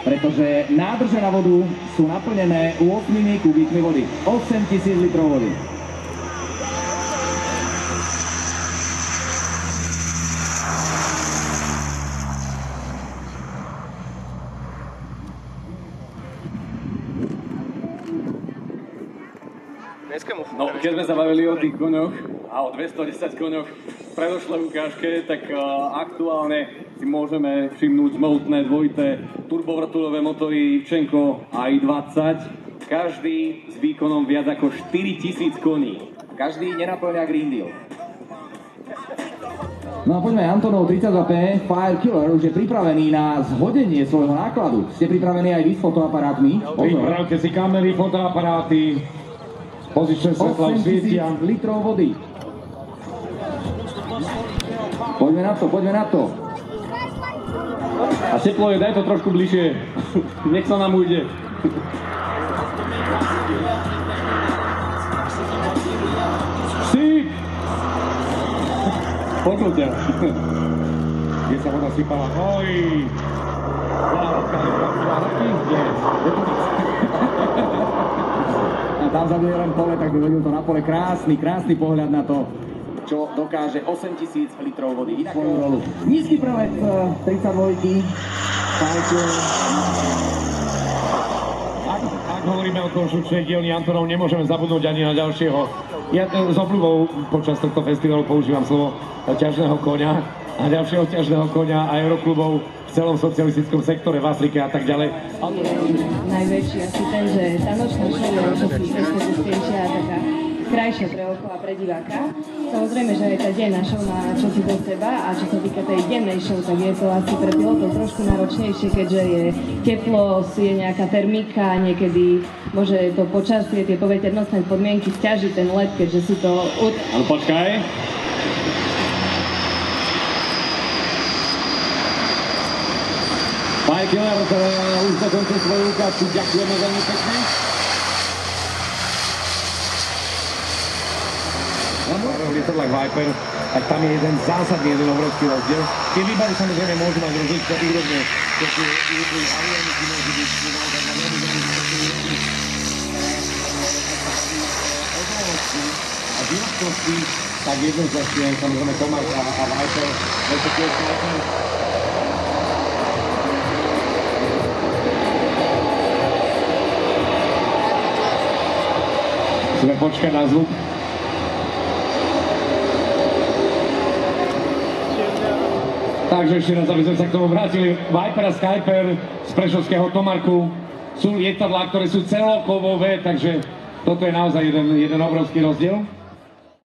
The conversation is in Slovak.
pretože nádrže na vodu sú naplnené 8 kubíkmi vody. 8000 litrov vody. No, keď sme sa bavili o tých koňoch a o 210 koňoch v predošlej ukážke, tak aktuálne si môžeme všimnúť mohutné dvojité turbovrtuľové motory Čenko i20. Každý s výkonom viac ako 4000 koní. Každý nenaplňa Green Deal. No a poďme, Antonov 32P Fire Killer už je pripravený na zhodenie svojho nákladu. Ste pripravení aj vy s fotoaparátmi? Pripravte si kamery, fotoaparáty. Pozičné svetla svietia. 8000 litrov vody. Poďme na to, poďme na to. A teplo je, daj to trošku bližšie. Nech sa nám ujde. Síp! Počul ťa. Kde sa voda sypala? Oj! A tam vzadu je len pole, tak vyvedil to na pole. Krásny, krásny pohľad na to, čo dokáže 8000 litrov vody. Inak rolu. Nízky prelet 32. Ak hovoríme o tom šučnej dielni Antonov, nemôžeme zabudnúť ani na ďalšieho. Ja s obľubou počas tohto festivalu používam slovo ťažného koňa a ďalšieho ťažného koňa aeroklubov v celom socialistickom sektore v Afrike a tak ďalej. Najväčší asi ten, že tá nočná show je všetky festivalskejšia a taká krajšia pre oko a pre diváka. Samozrejme, že aj tá denná show má čosi do seba a čo sa týka tej dennej show, tak je to asi pre pilotov trošku náročnejšie, keďže je teplo, je nejaká termika, niekedy môže to počasie, tie poveternostné podmienky stiažiť ten let, keďže sú to... Ale počkaj. Fire Killer už dokončil svoju ukážku. Ďakujeme veľmi pekne. Lietadlak Viper, tak tam je jeden zásadný, jeden obrovský rozdiel. Tie výbavy samozrejme môžu mať rozličné úrovne, keď avioniky môžu byť a životnosti, tak jednoznačne samozrejme Tomahawk a Viper, to tiež musíme počkať na zvuk. Takže ešte raz, aby sme sa k tomu vrátili. Viper a Skyper z prešovského Tomarku sú lietadlá, ktoré sú celokovové, takže toto je naozaj jeden obrovský rozdiel.